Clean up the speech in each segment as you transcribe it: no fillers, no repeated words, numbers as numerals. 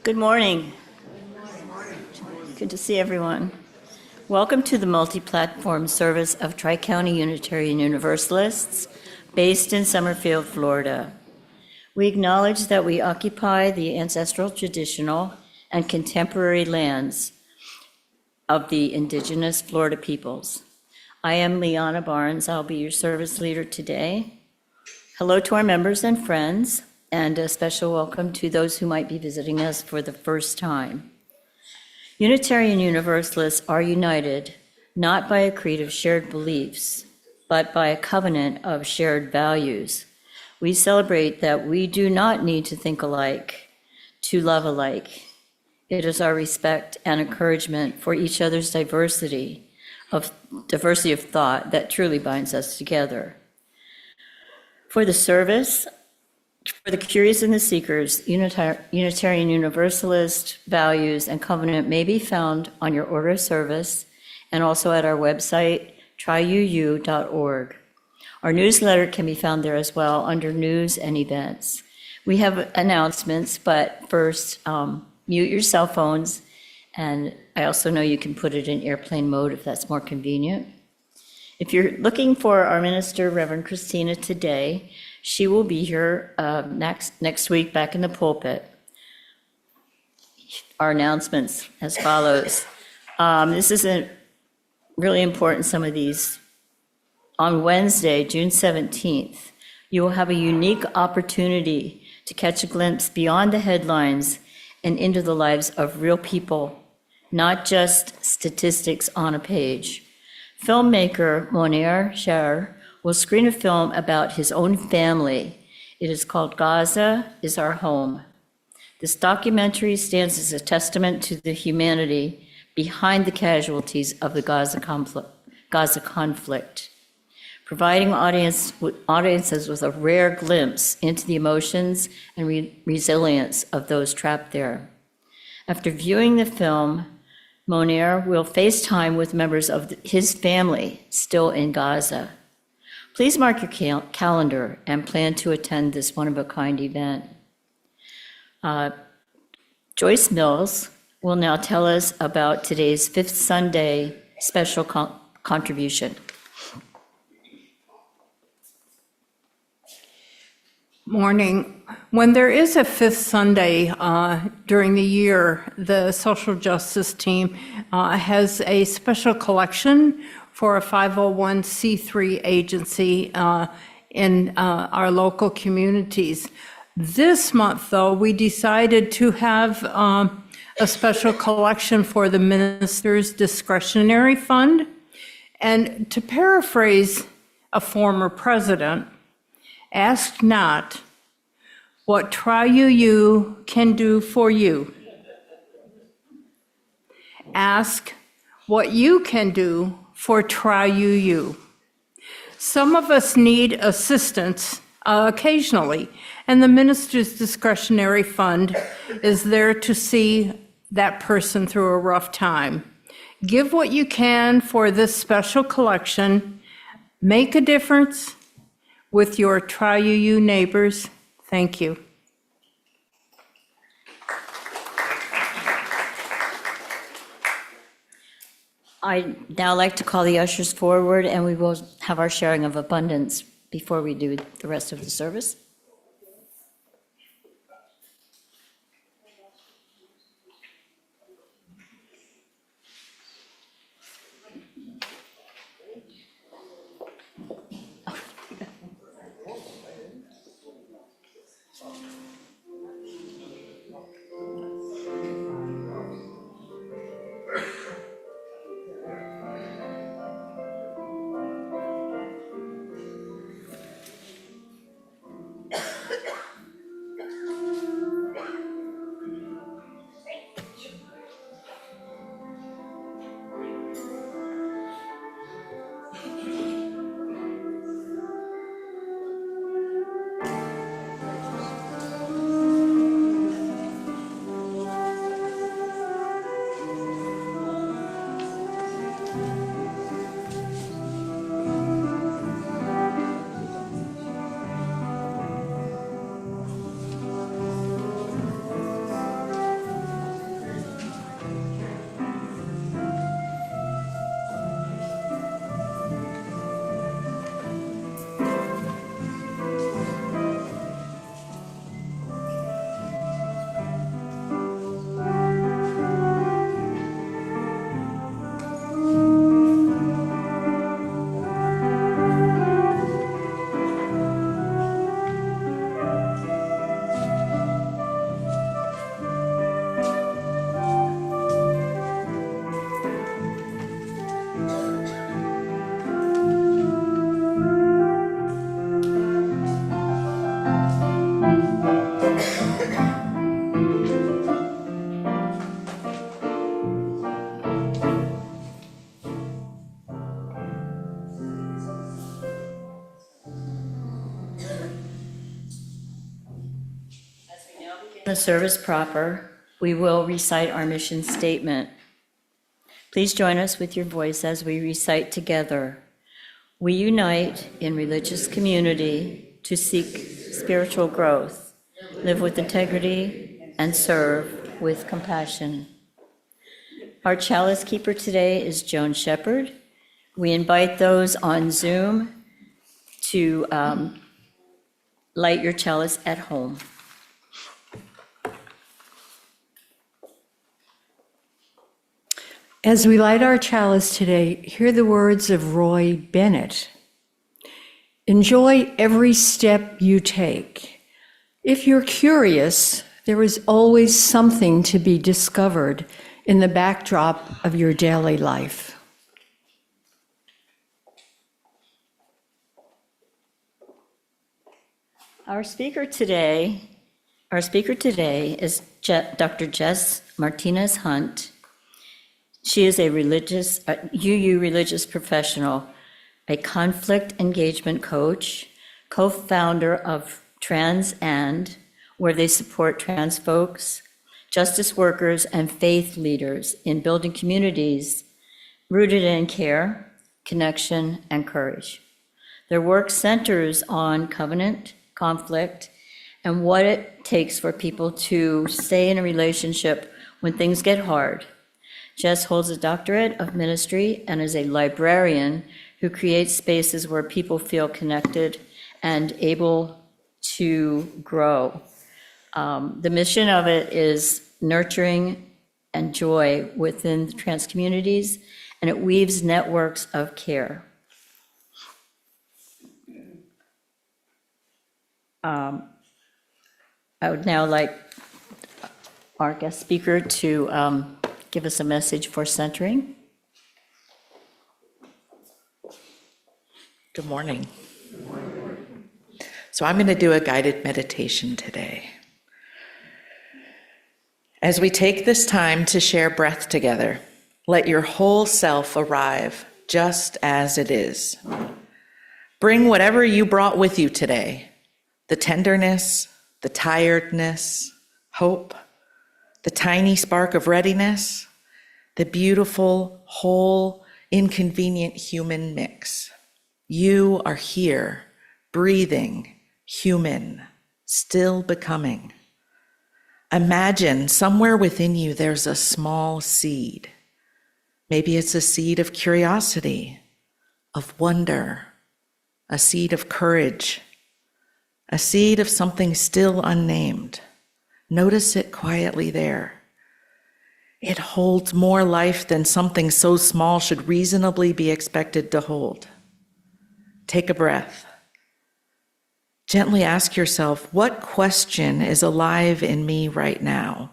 Good morning. Good to see everyone. Welcome to the multi-platform service of Tri-County Unitarian Universalists based in Summerfield, Florida. We acknowledge that we occupy the ancestral, traditional, and contemporary lands of the indigenous Florida peoples. I am Liana Barnes. I'll be your service leader today. Hello to our members and friends, and a special welcome to those who might be visiting us for the first time. Unitarian Universalists are united not by a creed of shared beliefs, but by a covenant of shared values. We celebrate that we do not need to think alike to love alike. It is our respect and encouragement for each other's diversity of thought that truly binds us together. For the service, for the curious and the seekers, Unitarian Universalist values and covenant may be found on your order of service and also at our website, triuu.org. Our newsletter can be found there as well under news and events. We have announcements, but first, mute your cell phones, and I also know you can put it in airplane mode if that's more convenient. If you're looking for our minister, Reverend Christina, today, she will be here next week back in the pulpit. Our announcements as follows. This isn't really important, some of these. On Wednesday, June 17th, you will have a unique opportunity to catch a glimpse beyond the headlines and into the lives of real people, not just statistics on a page. Filmmaker Monir Sher will screen a film about his own family. It is called Gaza is Our Home. This documentary stands as a testament to the humanity behind the casualties of the Gaza conflict, providing audiences with a rare glimpse into the emotions and resilience of those trapped there. After viewing the film, Monir will FaceTime with members of his family still in Gaza. Please mark your calendar and plan to attend this one-of-a-kind event. Joyce Mills will now tell us about today's Fifth Sunday special contribution. Morning. When there is a fifth Sunday during the year, the social justice team has a special collection for a 501c3 agency in our local communities. This month, though, we decided to have a special collection for the minister's discretionary fund. And to paraphrase a former president, ask not what Triuu can do for you. Ask what you can do for Triuu. Some of us need assistance occasionally, and the minister's discretionary fund is there to see that person through a rough time. Give what you can for this special collection. Make a difference with your Triuu neighbors. Thank you. I'd now like to call the ushers forward, and we will have our sharing of abundance before we do the rest of the service. The service proper, we will recite our mission statement. Please join us with your voice as we recite together. We unite in religious community to seek spiritual growth, live with integrity, and serve with compassion. Our chalice keeper today is Joan Shepherd. We invite those on Zoom to light your chalice at home. As we light our chalice today, hear the words of Roy Bennett. Enjoy every step you take. If you're curious, there is always something to be discovered in the backdrop of your daily life. Our speaker today is Dr. Jes Martinez-Hunt. She is a UU religious professional, a conflict engagement coach, co-founder of Trans And, where they support trans folks, justice workers, and faith leaders in building communities rooted in care, connection, and courage. Their work centers on covenant, conflict, and what it takes for people to stay in a relationship when things get hard. Jes holds a doctorate of ministry and is a librarian who creates spaces where people feel connected and able to grow. The mission of it is nurturing and joy within the trans communities, and it weaves networks of care. I would now like our guest speaker to give us a message for centering. Good morning. So I'm going to do a guided meditation today. As we take this time to share breath together, let your whole self arrive just as it is. Bring whatever you brought with you today, the tenderness, the tiredness, hope, the tiny spark of readiness, the beautiful, whole, inconvenient human mix. You are here, breathing, human, still becoming. Imagine somewhere within you there's a small seed. Maybe it's a seed of curiosity, of wonder, a seed of courage, a seed of something still unnamed. Notice it quietly there. It holds more life than something so small should reasonably be expected to hold. Take a breath. Gently ask yourself, what question is alive in me right now?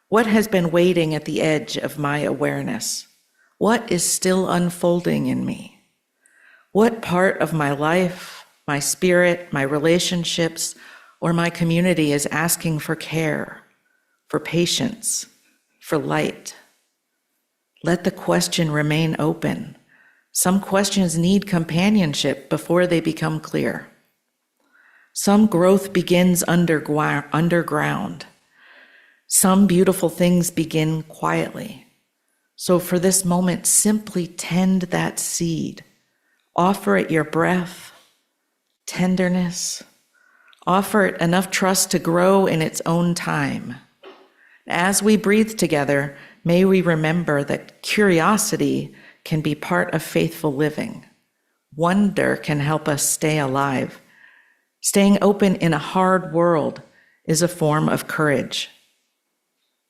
What has been waiting at the edge of my awareness? What is still unfolding in me? What part of my life, my spirit, my relationships, or my community is asking for care, for patience, for light? Let the question remain open. Some questions need companionship before they become clear. Some growth begins underground. Some beautiful things begin quietly. So for this moment, simply tend that seed. Offer it your breath, tenderness. Offer it enough trust to grow in its own time. As we breathe together, may we remember that curiosity can be part of faithful living. Wonder can help us stay alive. Staying open in a hard world is a form of courage.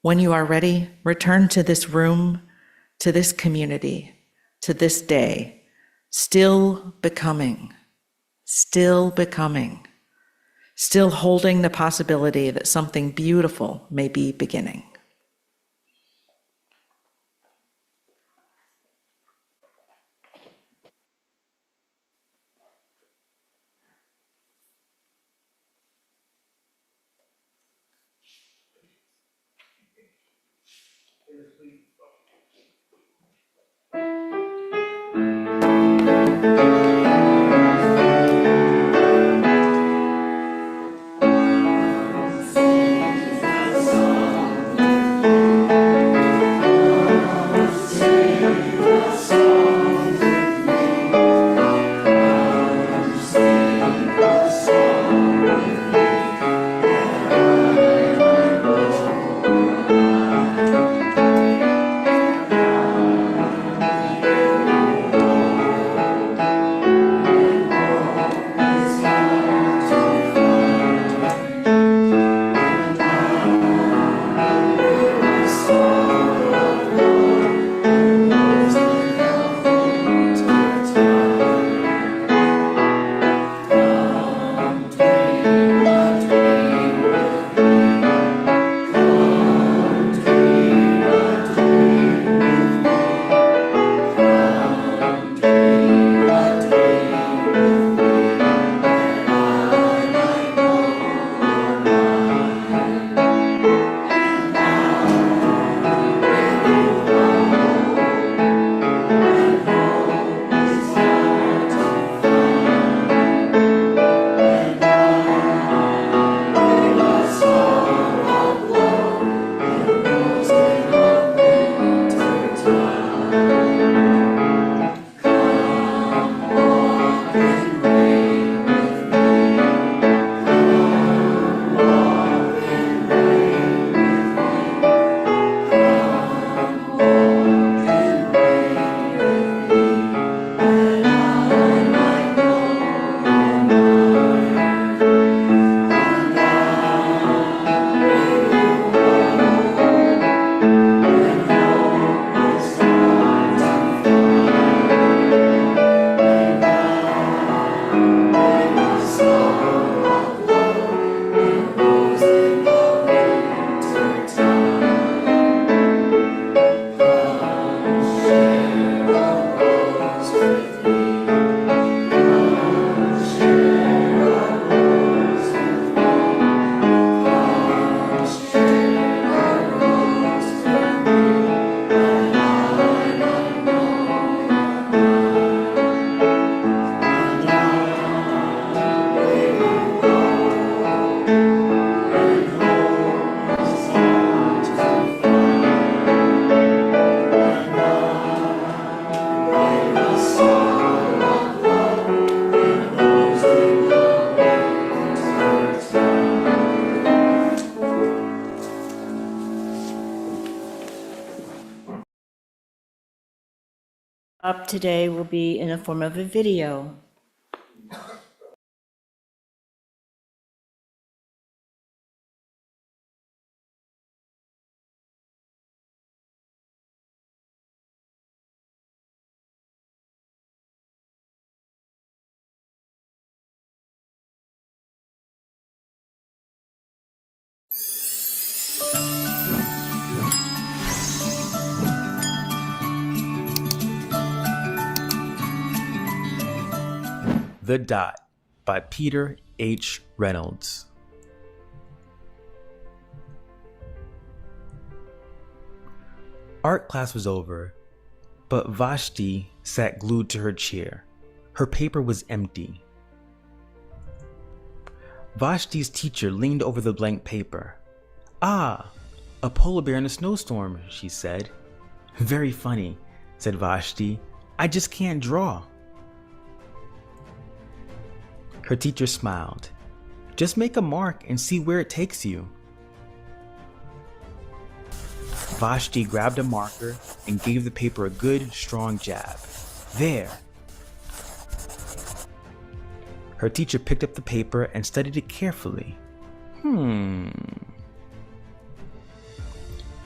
When you are ready, return to this room, to this community, to this day, still becoming, still holding the possibility that something beautiful may be beginning. Up today will be in the form of a video. The Dot by Peter H. Reynolds. Art class was over, but Vashti sat glued to her chair. Her paper was empty. Vashti's teacher leaned over the blank paper. "Ah, a polar bear in a snowstorm," she said. "Very funny," said Vashti. "I just can't draw." Her teacher smiled. "Just make a mark and see where it takes you." Vashti grabbed a marker and gave the paper a good, strong jab. "There." Her teacher picked up the paper and studied it carefully.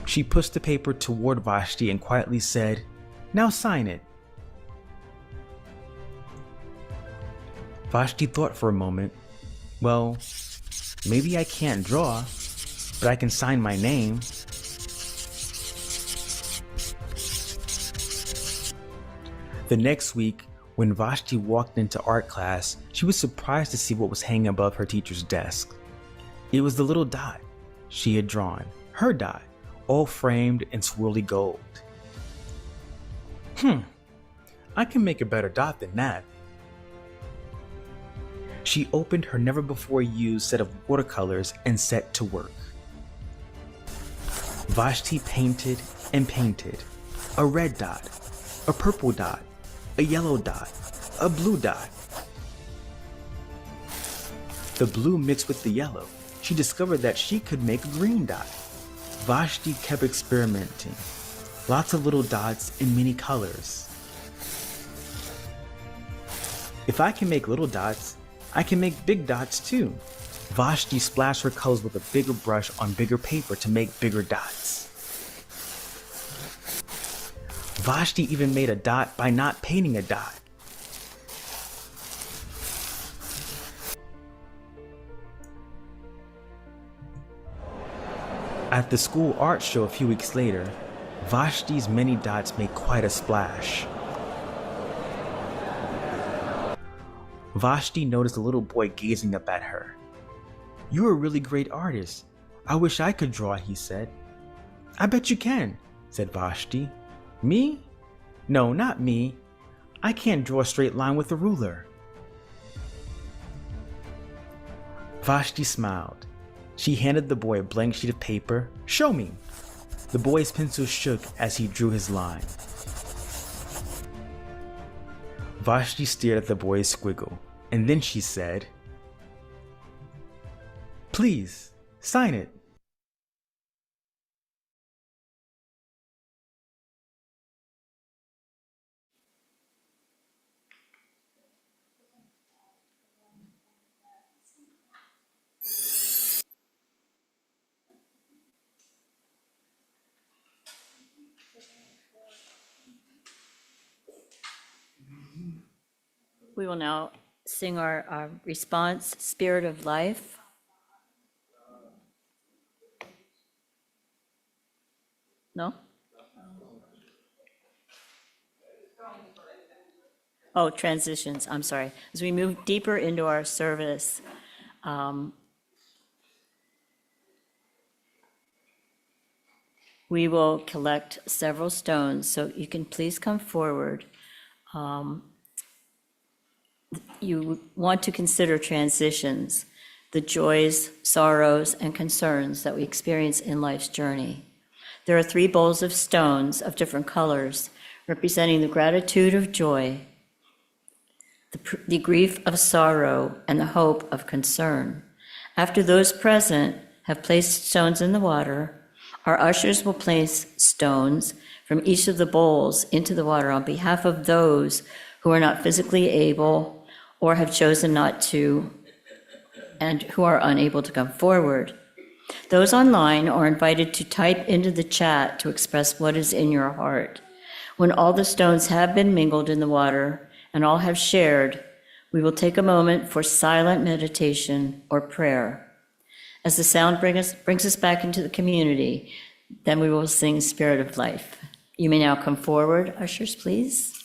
She pushed the paper toward Vashti and quietly said, "Now sign it." Vashti thought for a moment. "Well, maybe I can't draw, but I can sign my name." The next week, when Vashti walked into art class, she was surprised to see what was hanging above her teacher's desk. It was the little dot she had drawn, her dot, all framed in swirly gold. I can make a better dot than that. She opened her never-before-used set of watercolors and set to work. Vashti painted and painted. A red dot, a purple dot, a yellow dot, a blue dot. The blue mixed with the yellow. She discovered that she could make a green dot. Vashti kept experimenting. Lots of little dots in many colors. If I can make little dots, I can make big dots too. Vashti splashed her colors with a bigger brush on bigger paper to make bigger dots. Vashti even made a dot by not painting a dot. At the school art show a few weeks later, Vashti's many dots made quite a splash. Vashti noticed a little boy gazing up at her. "You're a really great artist. I wish I could draw," he said. "I bet you can," said Vashti. "Me? No, not me. I can't draw a straight line with a ruler." Vashti smiled. She handed the boy a blank sheet of paper. "Show me." The boy's pencil shook as he drew his line. Vashti stared at the boy's squiggle, and then she said, "Please, sign it." We will now sing our response, Spirit of Life. No? Oh, transitions, I'm sorry. As we move deeper into our service, we will collect several stones, so you can please come forward. You want to consider transitions, the joys, sorrows, and concerns that we experience in life's journey. There are 3 bowls of stones of different colors, representing the gratitude of joy, the grief of sorrow, and the hope of concern. After those present have placed stones in the water, Our ushers will place stones from each of the bowls into the water on behalf of those who are not physically able or have chosen not to and who are unable to come forward. Those online are invited to type into the chat to express what is in your heart. When all the stones have been mingled in the water and all have shared, we will take a moment for silent meditation or prayer. As the sound brings us back into the community, then we will sing Spirit of Life. You may now come forward, ushers, please.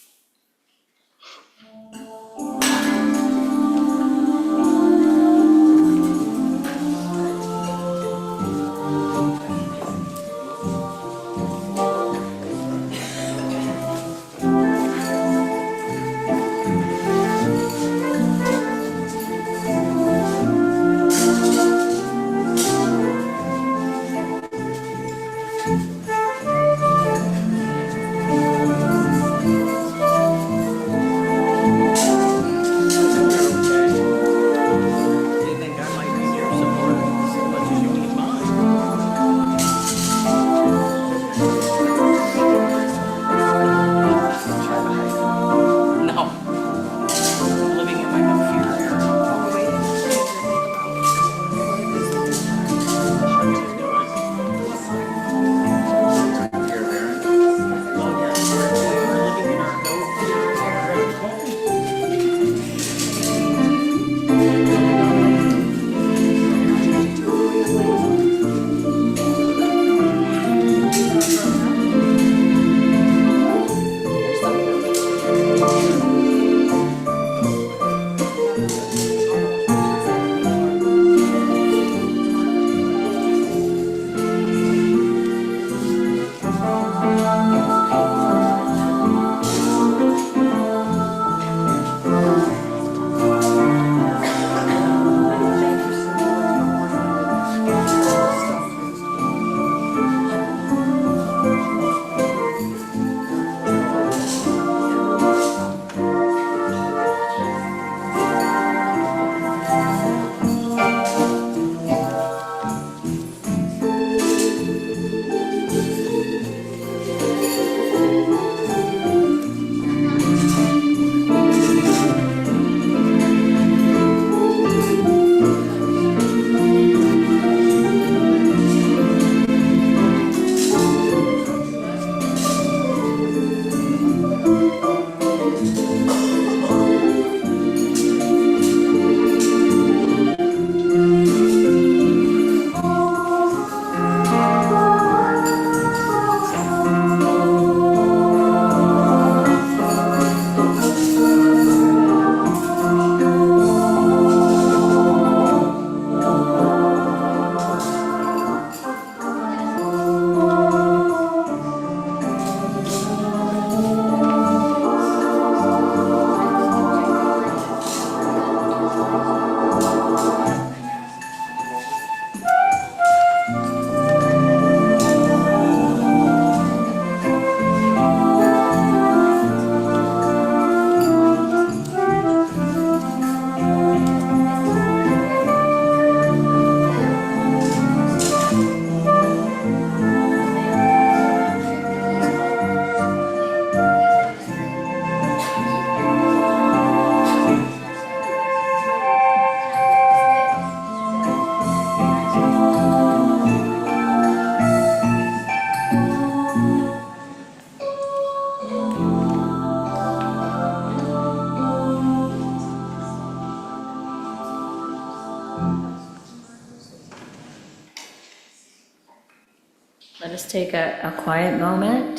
Let us take a quiet moment,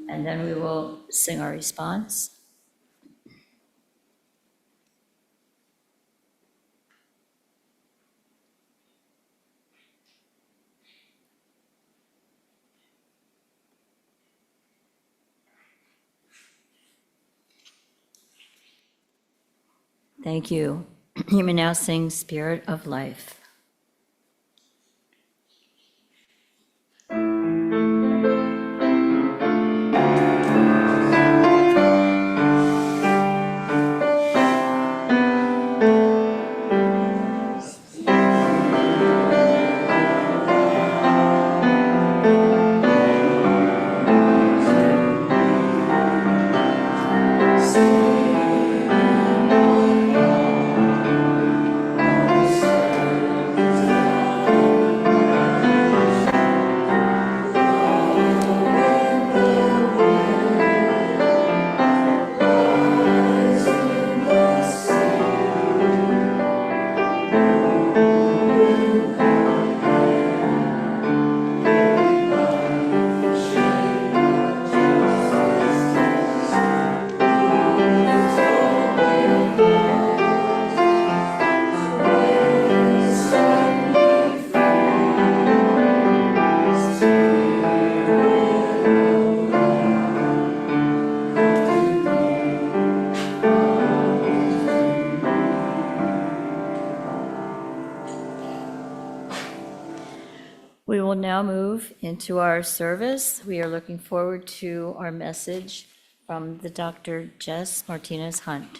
and then we will sing our response. Thank you. You may now sing Spirit of Life. We will now move into our service. We are looking forward to our message from the Dr. Jes Martinez-Hunt.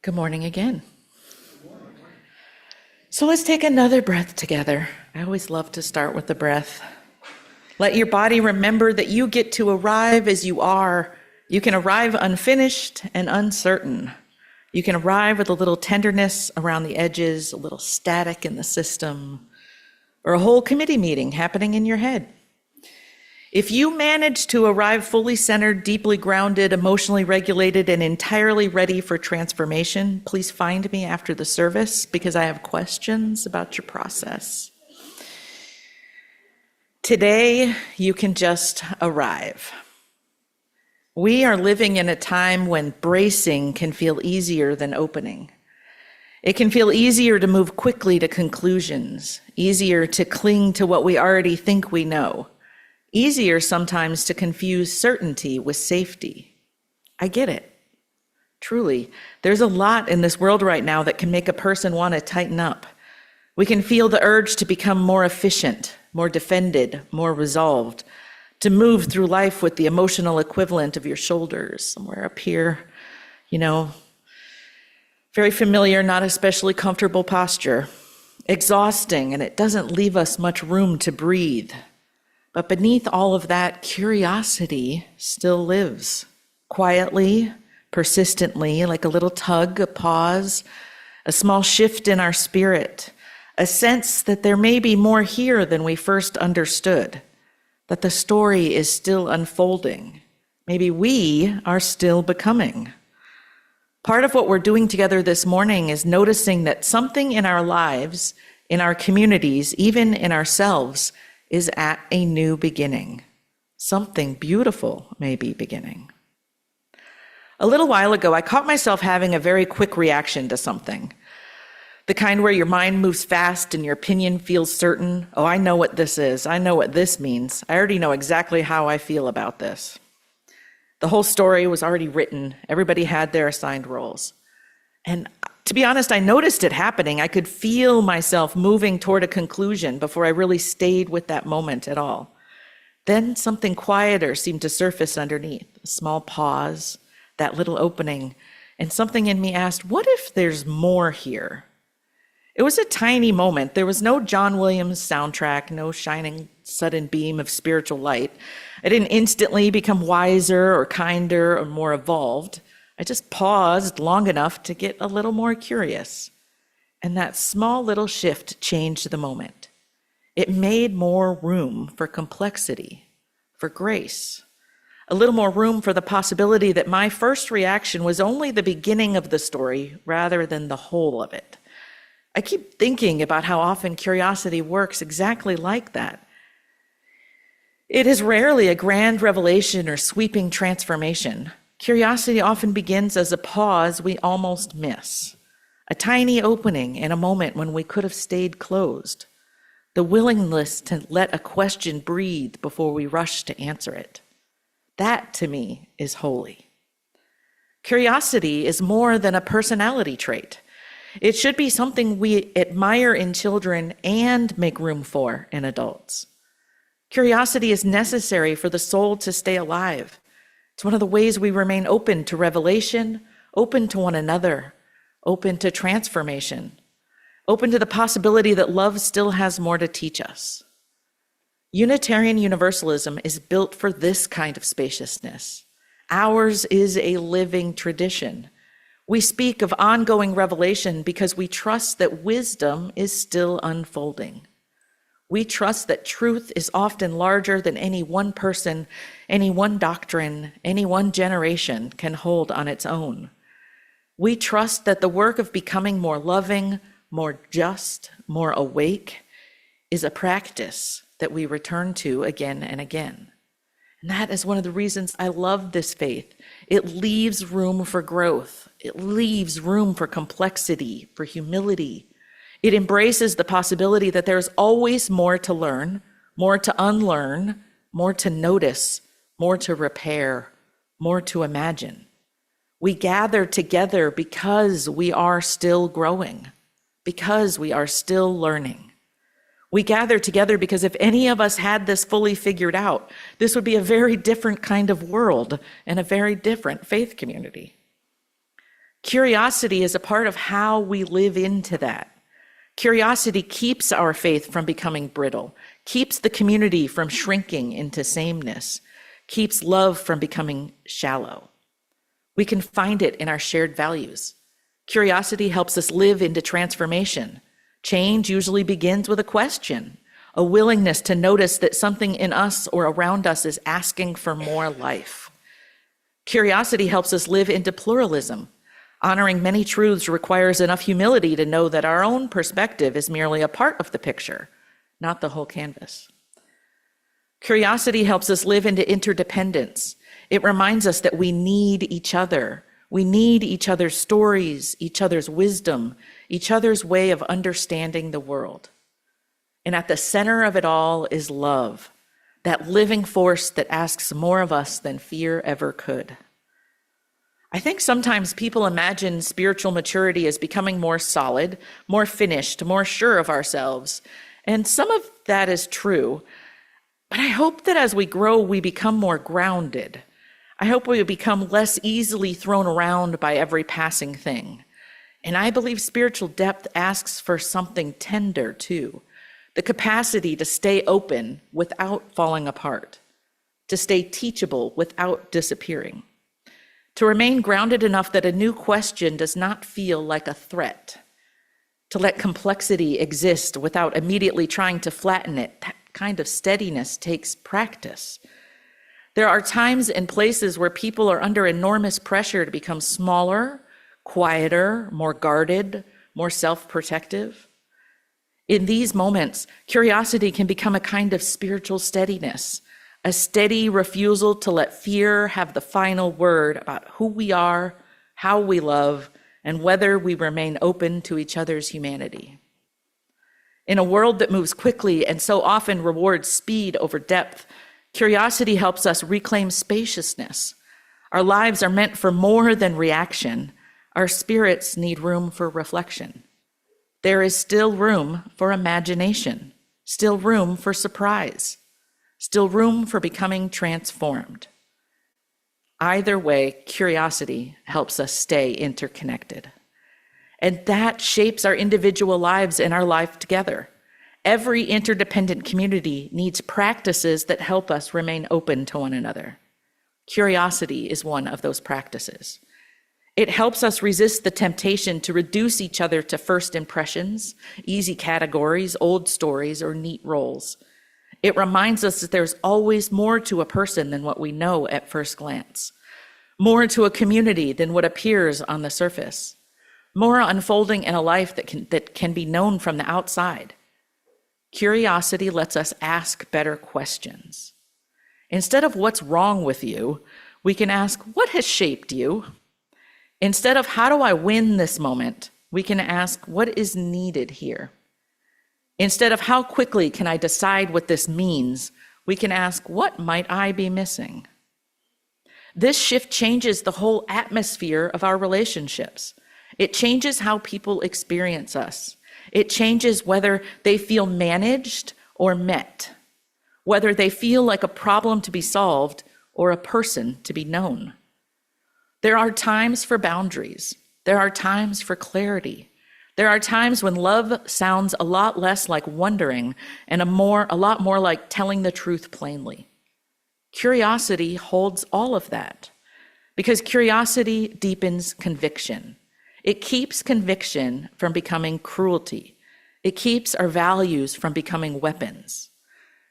Good morning again. So let's take another breath together. I always love to start with the breath. Let your body remember that you get to arrive as you are. You can arrive unfinished and uncertain. You can arrive with a little tenderness around the edges, a little static in the system, or a whole committee meeting happening in your head. If you manage to arrive fully centered, deeply grounded, emotionally regulated, and entirely ready for transformation, please find me after the service because I have questions about your process. Today, you can just arrive. We are living in a time when bracing can feel easier than opening. It can feel easier to move quickly to conclusions, easier to cling to what we already think we know. Easier sometimes to confuse certainty with safety. I get it. Truly, there's a lot in this world right now that can make a person want to tighten up. We can feel the urge to become more efficient, more defended, more resolved, to move through life with the emotional equivalent of your shoulders, somewhere up here, very familiar, not especially comfortable posture, exhausting, and it doesn't leave us much room to breathe. But beneath all of that, curiosity still lives, quietly, persistently, like a little tug, a pause, a small shift in our spirit, a sense that there may be more here than we first understood, that the story is still unfolding. Maybe we are still becoming. Part of what we're doing together this morning is noticing that something in our lives, in our communities, even in ourselves, is at a new beginning. Something beautiful may be beginning. A little while ago, I caught myself having a very quick reaction to something. The kind where your mind moves fast and your opinion feels certain. Oh, I know what this is. I know what this means. I already know exactly how I feel about this. The whole story was already written. Everybody had their assigned roles. And to be honest, I noticed it happening. I could feel myself moving toward a conclusion before I really stayed with that moment at all. Then something quieter seemed to surface underneath, a small pause, that little opening, and something in me asked, what if there's more here? It was a tiny moment. There was no John Williams soundtrack, no shining sudden beam of spiritual light. I didn't instantly become wiser or kinder or more evolved. I just paused long enough to get a little more curious. And that small little shift changed the moment. It made more room for complexity, for grace, a little more room for the possibility that my first reaction was only the beginning of the story rather than the whole of it. I keep thinking about how often curiosity works exactly like that. It is rarely a grand revelation or sweeping transformation. Curiosity often begins as a pause we almost miss, a tiny opening in a moment when we could have stayed closed, the willingness to let a question breathe before we rush to answer it. That, to me, is holy. Curiosity is more than a personality trait. It should be something we admire in children and make room for in adults. Curiosity is necessary for the soul to stay alive. It's one of the ways we remain open to revelation, open to one another, open to transformation, open to the possibility that love still has more to teach us. Unitarian Universalism is built for this kind of spaciousness. Ours is a living tradition. We speak of ongoing revelation because we trust that wisdom is still unfolding. We trust that truth is often larger than any one person, any one doctrine, any one generation can hold on its own. We trust that the work of becoming more loving, more just, more awake is a practice that we return to again and again. And that is one of the reasons I love this faith. It leaves room for growth. It leaves room for complexity, for humility. It embraces the possibility that there's always more to learn, more to unlearn, more to notice, more to repair, more to imagine. We gather together because we are still growing, because we are still learning. We gather together because if any of us had this fully figured out, this would be a very different kind of world and a very different faith community. Curiosity is a part of how we live into that. Curiosity keeps our faith from becoming brittle, keeps the community from shrinking into sameness, keeps love from becoming shallow. We can find it in our shared values. Curiosity helps us live into transformation. Change usually begins with a question, a willingness to notice that something in us or around us is asking for more life. Curiosity helps us live into pluralism. Honoring many truths requires enough humility to know that our own perspective is merely a part of the picture, not the whole canvas. Curiosity helps us live into interdependence. It reminds us that we need each other. We need each other's stories, each other's wisdom, each other's way of understanding the world. And at the center of it all is love, that living force that asks more of us than fear ever could. I think sometimes people imagine spiritual maturity as becoming more solid, more finished, more sure of ourselves. And some of that is true. But I hope that as we grow, we become more grounded. I hope we become less easily thrown around by every passing thing. And I believe spiritual depth asks for something tender too, the capacity to stay open without falling apart, to stay teachable without disappearing, to remain grounded enough that a new question does not feel like a threat, to let complexity exist without immediately trying to flatten it. That kind of steadiness takes practice. There are times and places where people are under enormous pressure to become smaller, quieter, more guarded, more self-protective. In these moments, curiosity can become a kind of spiritual steadiness, a steady refusal to let fear have the final word about who we are, how we love, and whether we remain open to each other's humanity. In a world that moves quickly and so often rewards speed over depth, curiosity helps us reclaim spaciousness. Our lives are meant for more than reaction. Our spirits need room for reflection. There is still room for imagination, still room for surprise, still room for becoming transformed. Either way, curiosity helps us stay interconnected. And that shapes our individual lives and our life together. Every interdependent community needs practices that help us remain open to one another. Curiosity is one of those practices. It helps us resist the temptation to reduce each other to first impressions, easy categories, old stories, or neat roles. It reminds us that there's always more to a person than what we know at first glance, more to a community than what appears on the surface, more unfolding in a life that can be known from the outside. Curiosity lets us ask better questions. Instead of what's wrong with you, we can ask, what has shaped you? Instead of how do I win this moment, we can ask, what is needed here? Instead of how quickly can I decide what this means, we can ask, what might I be missing? This shift changes the whole atmosphere of our relationships. It changes how people experience us. It changes whether they feel managed or met, whether they feel like a problem to be solved or a person to be known. There are times for boundaries. There are times for clarity. There are times when love sounds a lot less like wondering and a lot more like telling the truth plainly. Curiosity holds all of that because curiosity deepens conviction. It keeps conviction from becoming cruelty. It keeps our values from becoming weapons.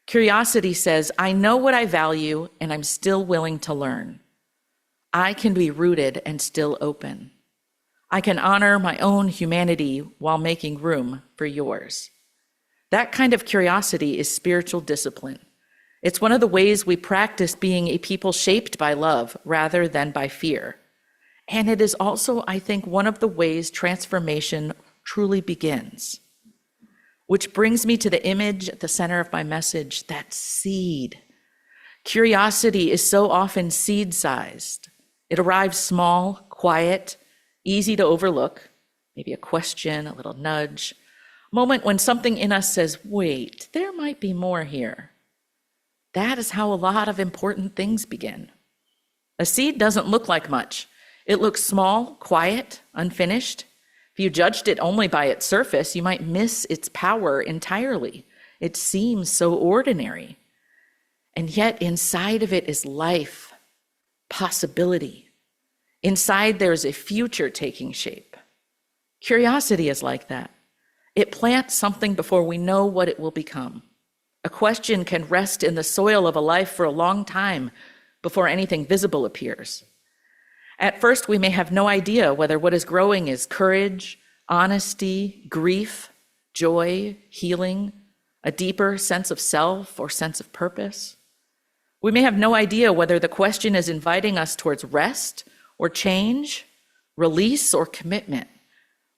Curiosity says, I know what I value and I'm still willing to learn. I can be rooted and still open. I can honor my own humanity while making room for yours. That kind of curiosity is spiritual discipline. It's one of the ways we practice being a people shaped by love rather than by fear. And it is also, I think, one of the ways transformation truly begins. Which brings me to the image at the center of my message, that seed. Curiosity is so often seed-sized. It arrives small, quiet, easy to overlook, maybe a question, a little nudge, a moment when something in us says, wait, there might be more here. That is how a lot of important things begin. A seed doesn't look like much. It looks small, quiet, unfinished. If you judged it only by its surface, you might miss its power entirely. It seems so ordinary. And yet inside of it is life, possibility. Inside there's a future taking shape. Curiosity is like that. It plants something before we know what it will become. A question can rest in the soil of a life for a long time before anything visible appears. At first, we may have no idea whether what is growing is courage, honesty, grief, joy, healing, a deeper sense of self or sense of purpose. We may have no idea whether the question is inviting us towards rest or change, release or commitment,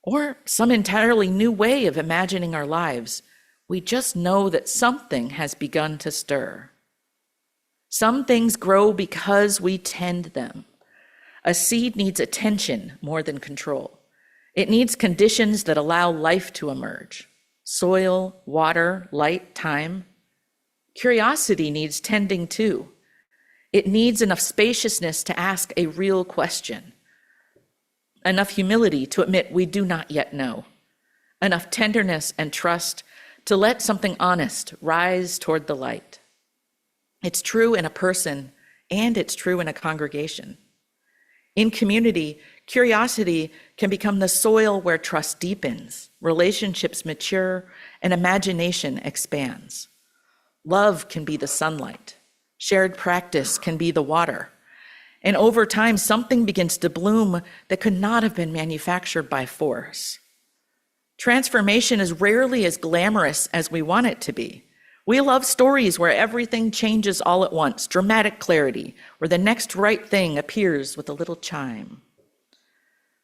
or some entirely new way of imagining our lives. We just know that something has begun to stir. Some things grow because we tend them. A seed needs attention more than control. It needs conditions that allow life to emerge. Soil, water, light, time. Curiosity needs tending too. It needs enough spaciousness to ask a real question. Enough humility to admit we do not yet know. Enough tenderness and trust to let something honest rise toward the light. It's true in a person, and it's true in a congregation. In community, curiosity can become the soil where trust deepens, relationships mature, and imagination expands. Love can be the sunlight. Shared practice can be the water. And over time, something begins to bloom that could not have been manufactured by force. Transformation is rarely as glamorous as we want it to be. We love stories where everything changes all at once, dramatic clarity, where the next right thing appears with a little chime.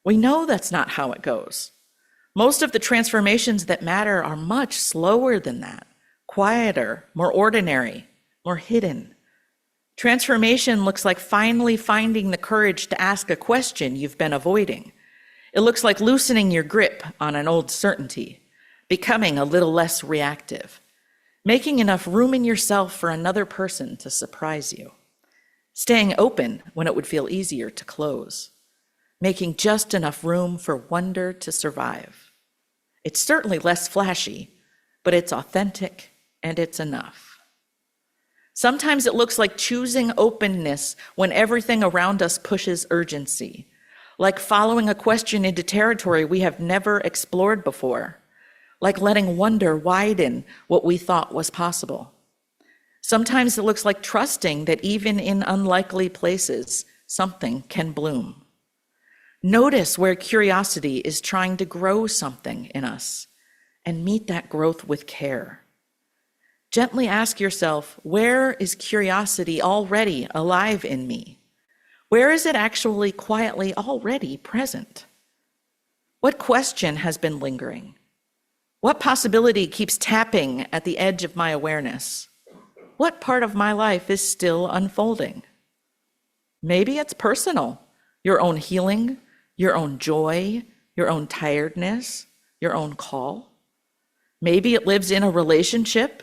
We know that's not how it goes. Most of the transformations that matter are much slower than that, quieter, more ordinary, more hidden. Transformation looks like finally finding the courage to ask a question you've been avoiding. It looks like loosening your grip on an old certainty, becoming a little less reactive, making enough room in yourself for another person to surprise you, staying open when it would feel easier to close, making just enough room for wonder to survive. It's certainly less flashy, but it's authentic and it's enough. Sometimes it looks like choosing openness when everything around us pushes urgency, like following a question into territory we have never explored before, like letting wonder widen what we thought was possible. Sometimes it looks like trusting that even in unlikely places, something can bloom. Notice where curiosity is trying to grow something in us and meet that growth with care. Gently ask yourself, where is curiosity already alive in me? Where is it actually quietly already present? What question has been lingering? What possibility keeps tapping at the edge of my awareness? What part of my life is still unfolding? Maybe it's personal, your own healing, your own joy, your own tiredness, your own call. Maybe it lives in a relationship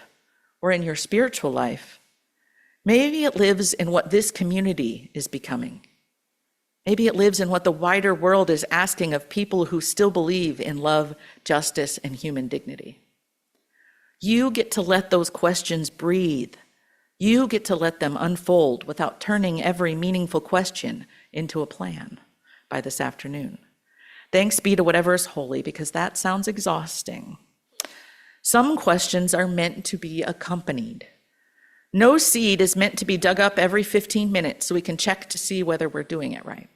or in your spiritual life. Maybe it lives in what this community is becoming. Maybe it lives in what the wider world is asking of people who still believe in love, justice, and human dignity. You get to let those questions breathe. You get to let them unfold without turning every meaningful question into a plan by this afternoon. Thanks be to whatever is holy, because that sounds exhausting. Some questions are meant to be accompanied. No seed is meant to be dug up every 15 minutes so we can check to see whether we're doing it right.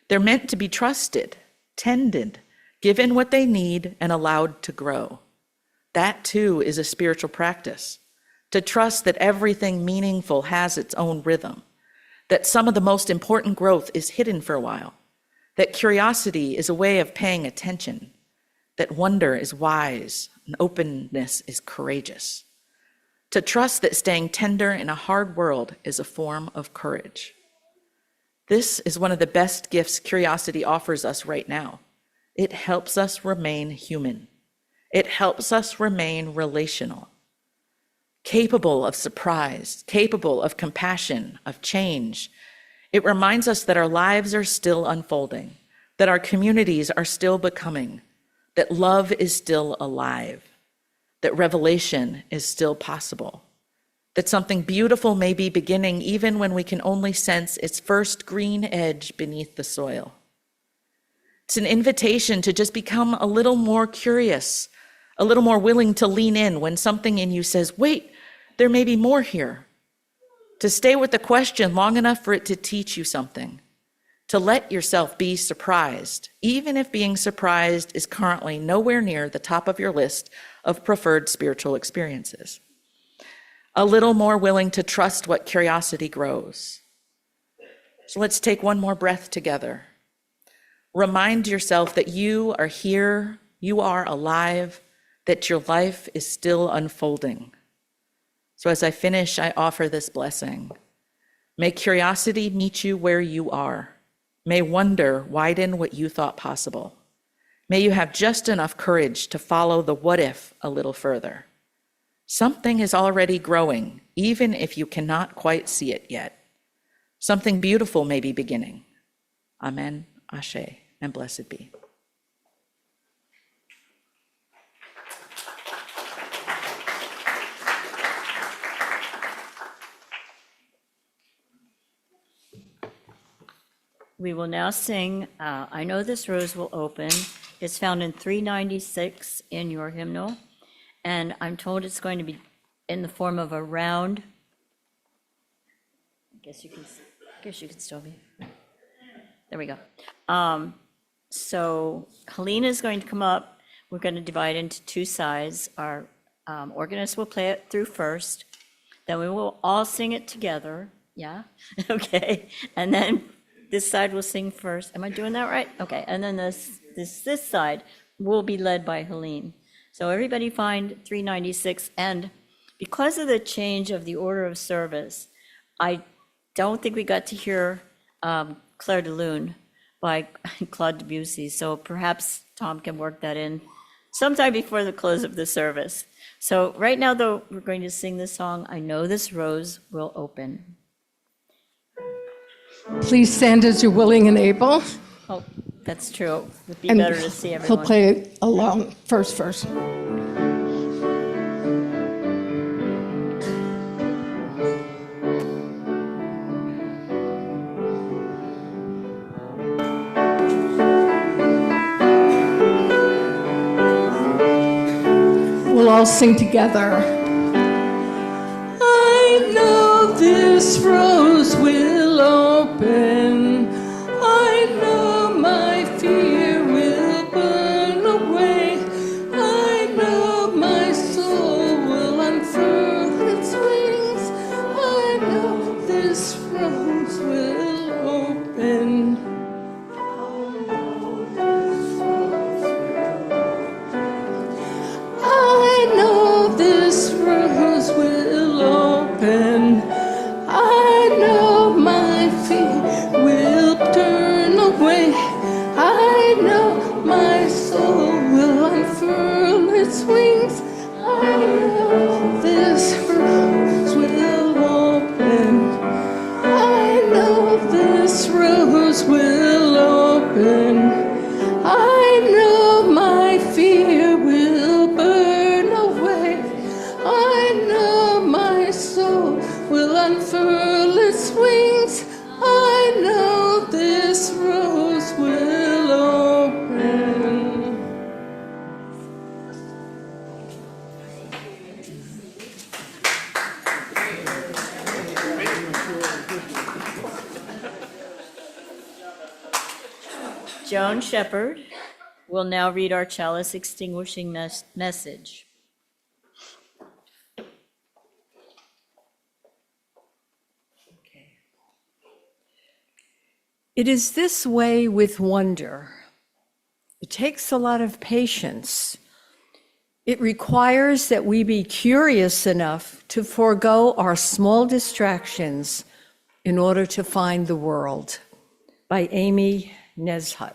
They're meant to be trusted, tended, given what they need, and allowed to grow. That too is a spiritual practice, to trust that everything meaningful has its own rhythm, that some of the most important growth is hidden for a while, that curiosity is a way of paying attention, that wonder is wise and openness is courageous. To trust that staying tender in a hard world is a form of courage. This is one of the best gifts curiosity offers us right now. It helps us remain human. It helps us remain relational, capable of surprise, capable of compassion, of change. It reminds us that our lives are still unfolding, that our communities are still becoming, that love is still alive, that revelation is still possible, that something beautiful may be beginning even when we can only sense its first green edge beneath the soil. It's an invitation to just become a little more curious, a little more willing to lean in when something in you says, wait, there may be more here. To stay with the question long enough for it to teach you something. To let yourself be surprised, even if being surprised is currently nowhere near the top of your list of preferred spiritual experiences. A little more willing to trust what curiosity grows. So let's take one more breath together. Remind yourself that you are here, you are alive, that your life is still unfolding. So as I finish, I offer this blessing. May curiosity meet you where you are. May wonder widen what you thought possible. May you have just enough courage to follow the what if a little further. Something is already growing, even if you cannot quite see it yet. Something beautiful may be beginning. Amen, Ashe, and blessed be. We will now sing I Know This Rose Will Open. It's found in 396 in your hymnal, and I'm told it's going to be in the form of a round. I guess you can still be. There we go. So Helena is going to come up. We're going to divide into two sides. Our organist will play it through first. Then we will all sing it together. Yeah? Okay. And then this side will sing first. Am I doing that right? Okay. And then this side will be led by Helene. So everybody find 396. And because of the change of the order of service, I don't think we got to hear Claire de Lune by Claude Debussy. So perhaps Tom can work that in sometime before the close of the service. So right now, though, we're going to sing the song, I Know This Rose Will Open. Please stand as you're willing and able. Oh, that's true. It'd be And better to see everyone. he'll play it alone first. We'll all sing together. I know this rose will open. I know my fear will burn away. I know my soul will unfurl its wings. I know this rose will open. I know this rose will open. I know my fear will turn away. I know my soul will unfurl its wings. I know this rose will open. I know this rose will open. I know my fear will burn away. I know my soul will unfurl its wings. I know this rose will open. Joan Shepherd will now read our chalice extinguishing message. It is this way with wonder. It takes a lot of patience It requires that we be curious enough to forego our small distractions in order to find the world, by Amy Nezhut.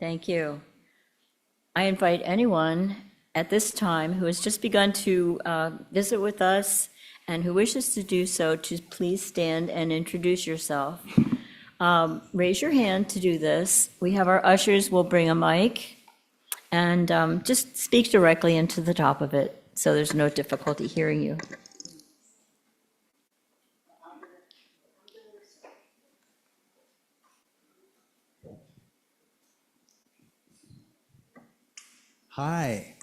Thank you. I invite anyone at this time who has just begun to visit with us and who wishes to do so to please stand and introduce yourself. Raise your hand to do this. We have our ushers will bring a mic, and just speak directly into the top of it so there's no difficulty hearing you. Hi,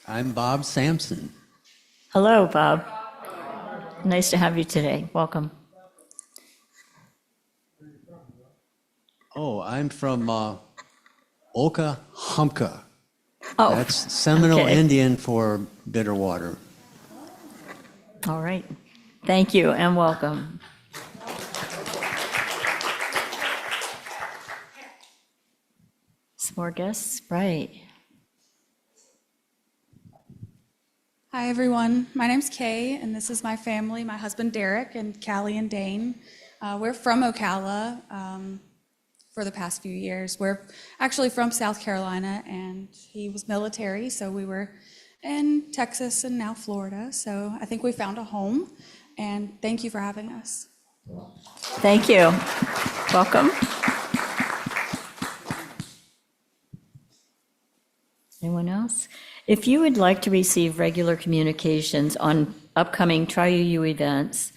I'm Bob Sampson. Hello, Bob. Nice to have you today. Welcome. Oh, I'm from Okahumpka. Oh, That's Seminole okay. Indian for bitter water. All right. Thank you and welcome. Some more guests? Right. Hi, everyone. My name's Kay, and this is my family, my husband Derek, and Callie and Dane. We're from Ocala for the past few years. We're actually from South Carolina, and he was military, so we were in Texas and now Florida. So I think we found a home, and thank you for having us. Thank you. Welcome. Anyone else? If you would like to receive regular communications on upcoming TriUU events,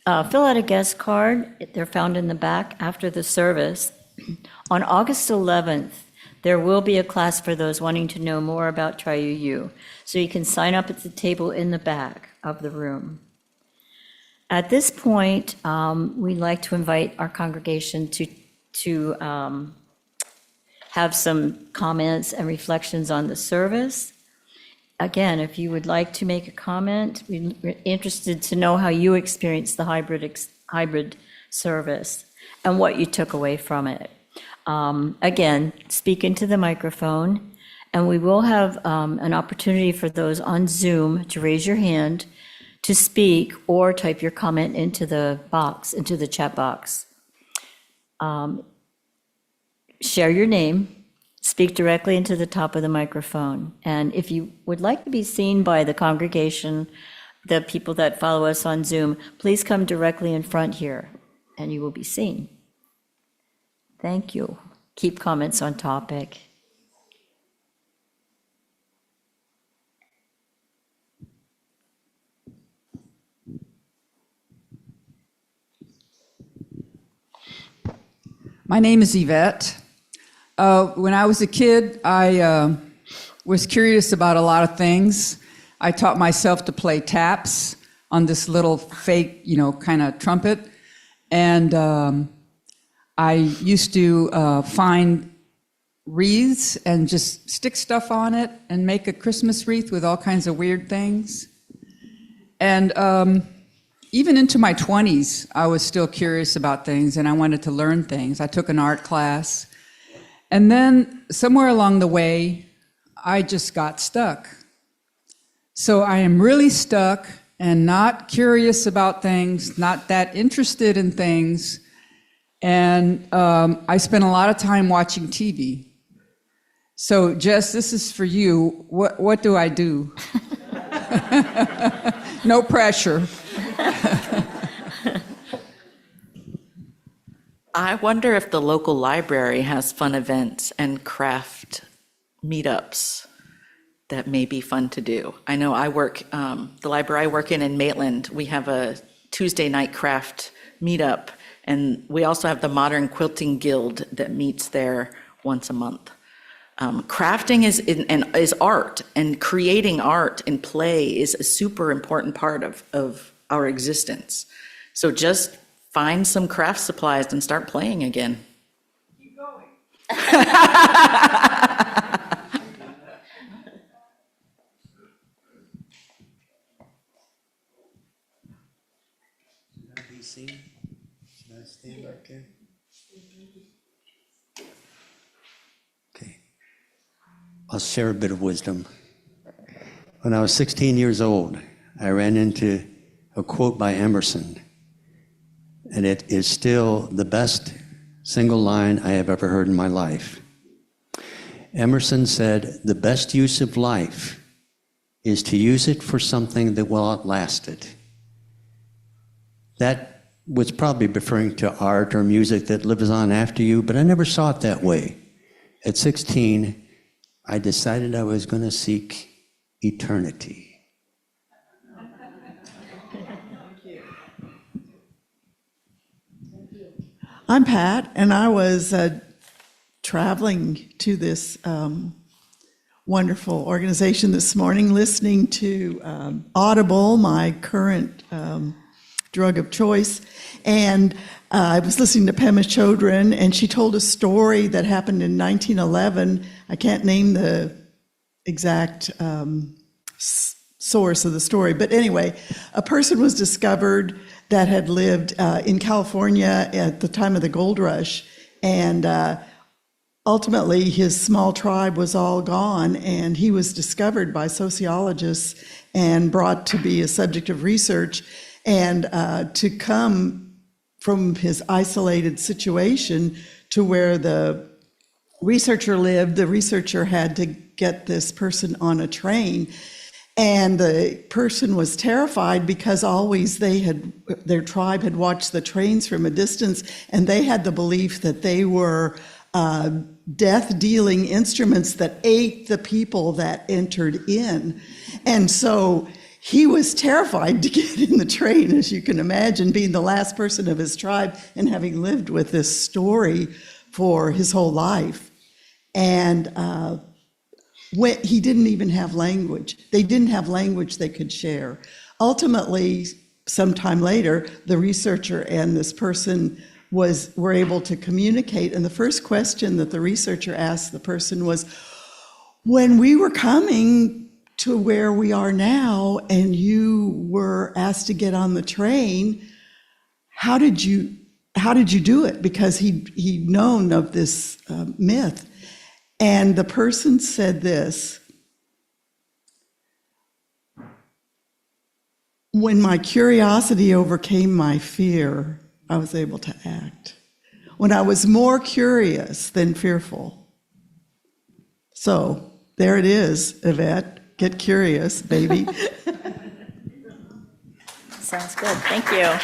fill out a guest card. They're found in the back after the service. On August 11th, there will be a class for those wanting to know more about TriUU. So you can sign up at the table in the back of the room. At this point, we'd like to invite our congregation to have some comments and reflections on the service. Again, if you would like to make a comment, we're interested to know how you experienced the hybrid service and what you took away from it. Again, speak into the microphone, and we will have an opportunity for those on Zoom to raise your hand to speak or type your comment into the box, into the chat box. Share your name. Speak directly into the top of the microphone. And if you would like to be seen by the congregation, the people that follow us on Zoom, please come directly in front here and you will be seen. Thank you. Keep comments on topic. My name is Yvette. When I was a kid, I was curious about a lot of things. I taught myself to play taps on this little fake, kind of trumpet. And I used to find wreaths and just stick stuff on it and make a Christmas wreath with all kinds of weird things. And even into my 20s, I was still curious about things and I wanted to learn things. I took an art class. And then somewhere along the way, I just got stuck. So I am really stuck and not curious about things, not that interested in things. And I spend a lot of time watching TV. So Jess, this is for you. What do I do? No pressure. I wonder if the local library has fun events and craft meetups that may be fun to do. I know the library I work in Maitland, we have a Tuesday night craft meetup, and we also have the Modern Quilting Guild that meets there once a month. Crafting is art, and creating art and play is a super important part of our existence. So just find some craft supplies and start playing again. Keep going. Should I be seen? Should I stand right there? I'll share a bit of wisdom. When I was 16 years old, I ran into a quote by Emerson, and it is still the best single line I have ever heard in my life. Emerson said, "The best use of life is to use it for something that will outlast it." That was probably referring to art or music that lives on after you, but I never saw it that way. At 16, I decided I was going to seek eternity. I'm Pat, and I was traveling to this wonderful organization this morning, listening to Audible, my current drug of choice. And I was listening to Pema Chodron, and she told a story that happened in 1911. I can't name the exact source of the story, but anyway, a person was discovered that had lived in California at the time of the gold rush, and ultimately his small tribe was all gone, and he was discovered by sociologists and brought to be a subject of research. And to come from his isolated situation to where the researcher lived, the researcher had to get this person on a train. And the person was terrified because always their tribe had watched the trains from a distance, and they had the belief that they were death-dealing instruments that ate the people that entered in. And so he was terrified to get in the train, as you can imagine, being the last person of his tribe and having lived with this story for his whole life. And he didn't even have language. They didn't have language they could share. Ultimately, sometime later, the researcher and this person were able to communicate. And the first question that the researcher asked the person was, when we were coming to where we are now and you were asked to get on the train, how did you do it? Because he'd known of this myth. And the person said this: when my curiosity overcame my fear, I was able to act. When I was more curious than fearful. So there it is, Yvette. Get curious, baby. Sounds good. Thank you.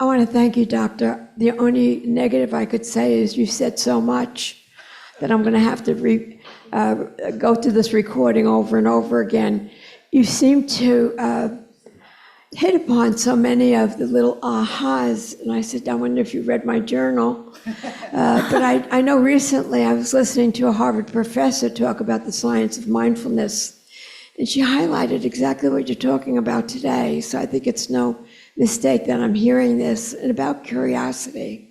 I want to thank you, Doctor. The only negative I could say is you said so much that I'm going to have to go through this recording over and over again. You seem to hit upon so many of the little ahas, and I said, I wonder if you read my journal. But I know recently I was listening to a Harvard professor talk about the science of mindfulness, and she highlighted exactly what you're talking about today. So I think it's no mistake that I'm hearing this, and about curiosity.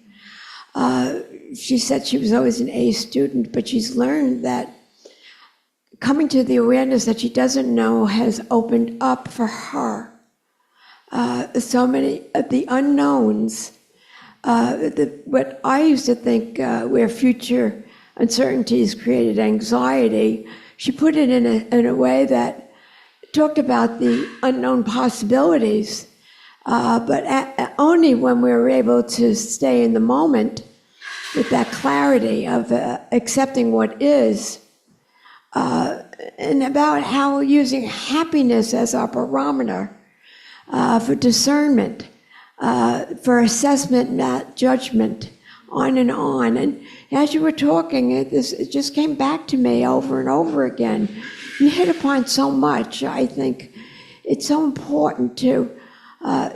She said she was always an A student, but she's learned that coming to the awareness that she doesn't know has opened up for her so many of the unknowns. What I used to think where future uncertainties created anxiety, she put it in a way that talked about the unknown possibilities. But only when we were able to stay in the moment with that clarity of accepting what is, and about how using happiness as our barometer for discernment, for assessment, not judgment, on and on. And as you were talking, it just came back to me over and over again. You hit upon so much. I think it's so important to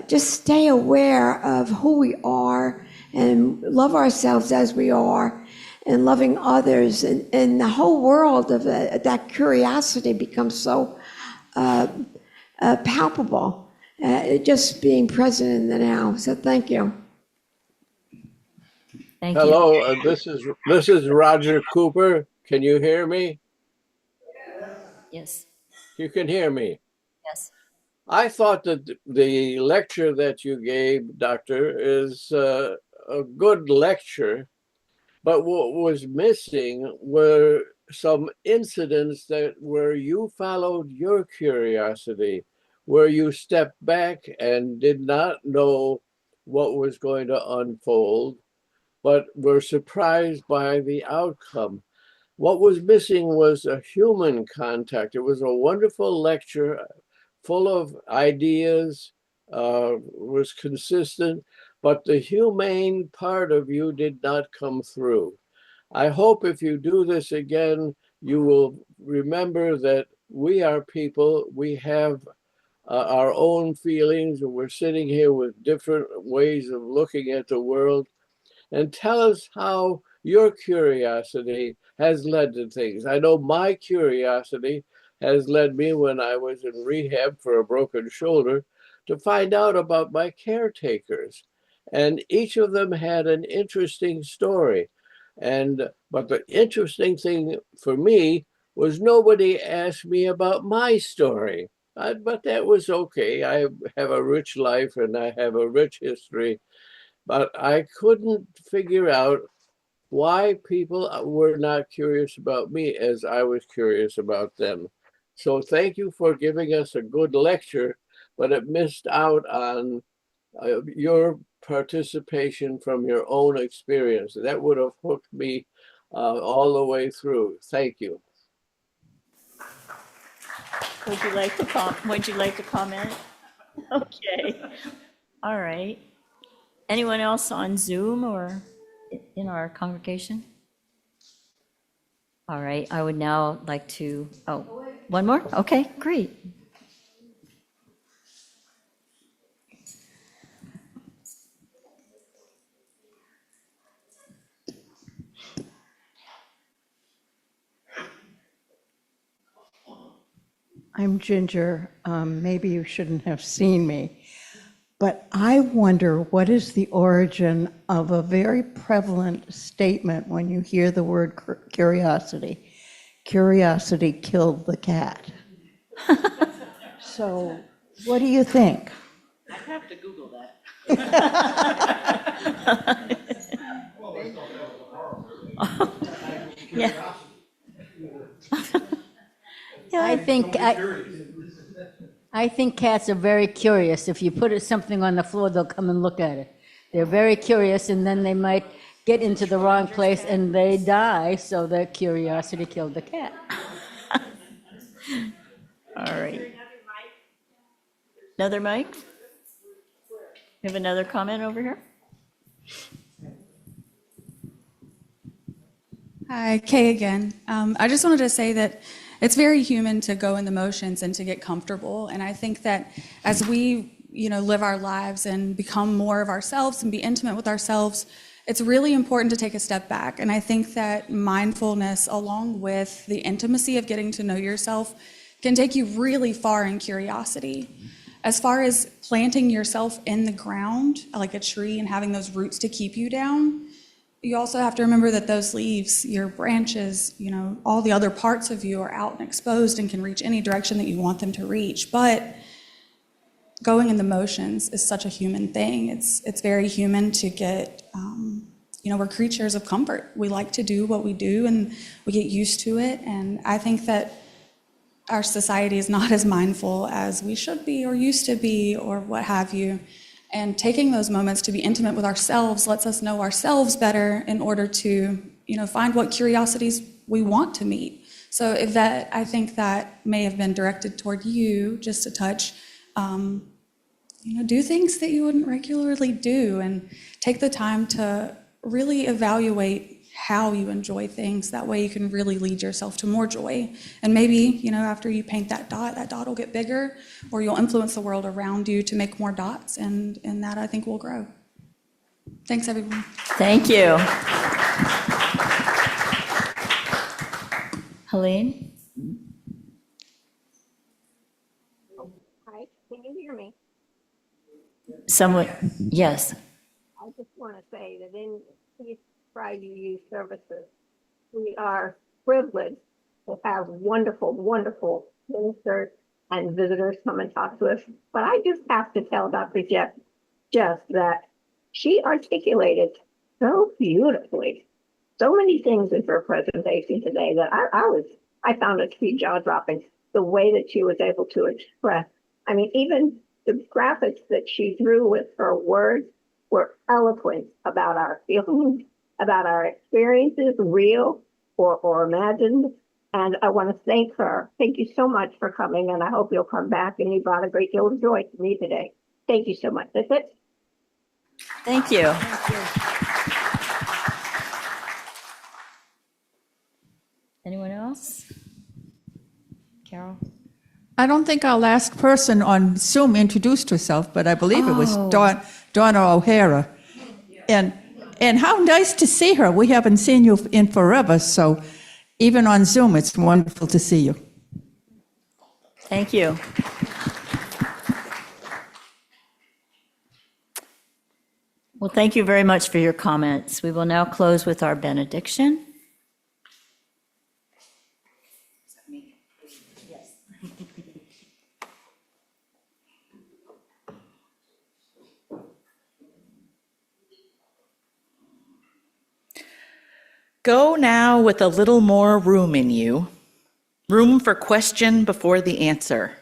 just stay aware of who we are and love ourselves as we are, and loving others, and the whole world of that curiosity becomes so palpable, just being present in the now. So thank you. Thank you. Hello, this is Roger Cooper. Can you hear me? Yes. You can hear me. Yes. I thought that the lecture that you gave, Doctor, is a good lecture, but what was missing were some incidents that where you followed your curiosity, where you stepped back and did not know what was going to unfold, but were surprised by the outcome. What was missing was a human contact. It was a wonderful lecture, full of ideas, was consistent, but the humane part of you did not come through. I hope if you do this again, you will remember that we are people, we have our own feelings, and we're sitting here with different ways of looking at the world. And tell us how your curiosity has led to things. I know my curiosity has led me, when I was in rehab for a broken shoulder, to find out about my caretakers. And each of them had an interesting story. But the interesting thing for me was nobody asked me about my story. But that was okay. I have a rich life and I have a rich history, but I couldn't figure out why people were not curious about me as I was curious about them. So thank you for giving us a good lecture, but it missed out on your participation from your own experience. That would have hooked me all the way through. Thank you. Would you like to comment? Okay. All right. Anyone else on Zoom or in our congregation? All right, I would now like to, oh, one more? Okay, great. I'm Ginger. Maybe you shouldn't have seen me, but I wonder what is the origin of a very prevalent statement when you hear the word curiosity. Curiosity killed the cat. So, what do you think? I have to Google that. Yeah. I think cats are very curious. If you put something on the floor, they'll come and look at it. They're very curious, and then they might get into the wrong place and they die, so their curiosity killed the cat. All right. Another mic? We have another comment over here? Hi, Kay again. I just wanted to say that it's very human to go in the motions and to get comfortable. And I think that as we, live our lives and become more of ourselves and be intimate with ourselves, it's really important to take a step back. And I think that mindfulness, along with the intimacy of getting to know yourself, can take you really far in curiosity. As far as planting yourself in the ground, like a tree, and having those roots to keep you down, you also have to remember that those leaves, your branches, all the other parts of you are out and exposed and can reach any direction that you want them to reach. But going in the motions is such a human thing. It's very human to get, we're creatures of comfort. We like to do what we do and we get used to it. And I think that our society is not as mindful as we should be or used to be or what have you. And taking those moments to be intimate with ourselves lets us know ourselves better in order to, find what curiosities we want to meet. So I think that may have been directed toward you just a touch. Do things that you wouldn't regularly do and take the time to really evaluate how you enjoy things. That way you can really lead yourself to more joy. And maybe, after you paint that dot will get bigger, or you'll influence the world around you to make more dots, and that I think will grow. Thanks, everyone. Thank you. Helene? Hi, can you hear me? Someone, yes. I just want to say that in Peace Friday Youth Services, we are privileged to have wonderful, wonderful ministers and visitors come and talk to us. But I just have to tell Dr. Jes that She articulated so beautifully so many things in her presentation today that I found it to be jaw-dropping, the way that she was able to express. I mean, even the graphics that she drew with her words were eloquent about our feelings, about our experiences, real or imagined. And I want to thank her. Thank you so much for coming, and I hope you'll come back, and you brought a great deal of joy to me today. Thank you so much. That's it. Thank you. Anyone else? Carol? I don't think our last person on Zoom introduced herself, but I believe it was Donna O'Hara. And how nice to see her. We haven't seen you in forever, so even on Zoom, it's wonderful to see you. Thank you. Well, thank you very much for your comments. We will now close with our benediction. Go now with a little more room in you, room for question before the answer,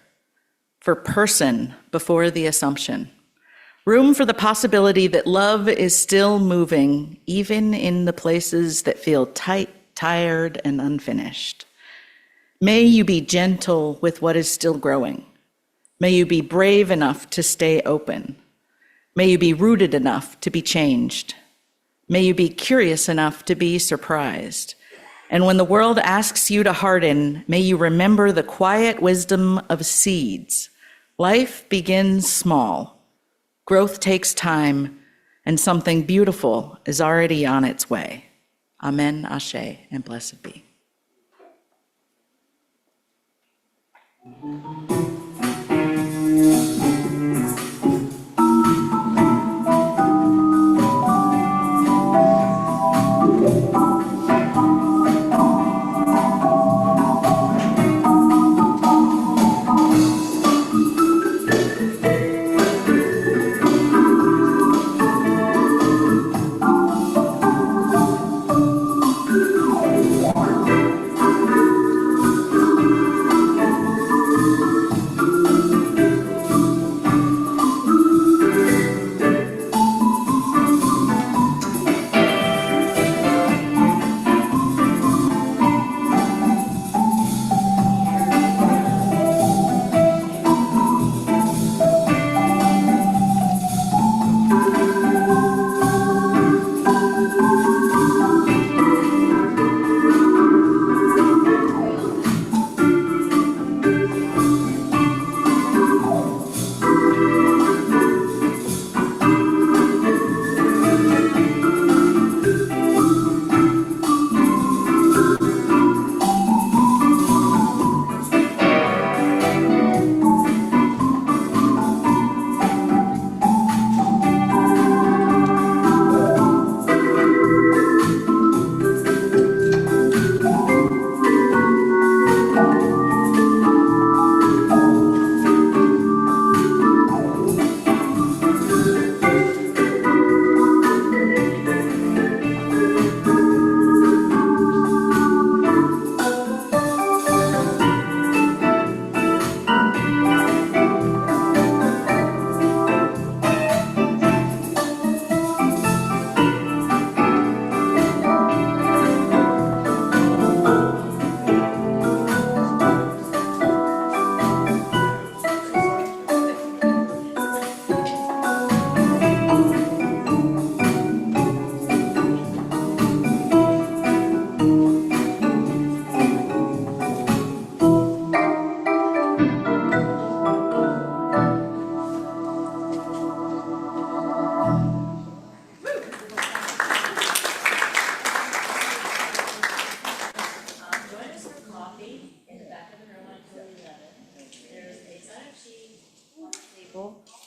for person before the assumption, room for the possibility that love is still moving, even in the places that feel tight, tired, and unfinished. May you be gentle with what is still growing. May you be brave enough to stay open. May you be rooted enough to be changed. May you be curious enough to be surprised. And when the world asks you to harden, may you remember the quiet wisdom of seeds. Life begins small. Growth takes time, and something beautiful is already on its way. Amen, Ashe, and blessed be.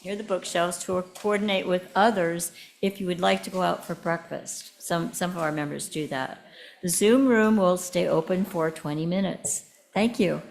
Near the bookshelves to coordinate with others if you would like to go out for breakfast. Some of our members do that. The Zoom room will stay open for 20 minutes. Thank you.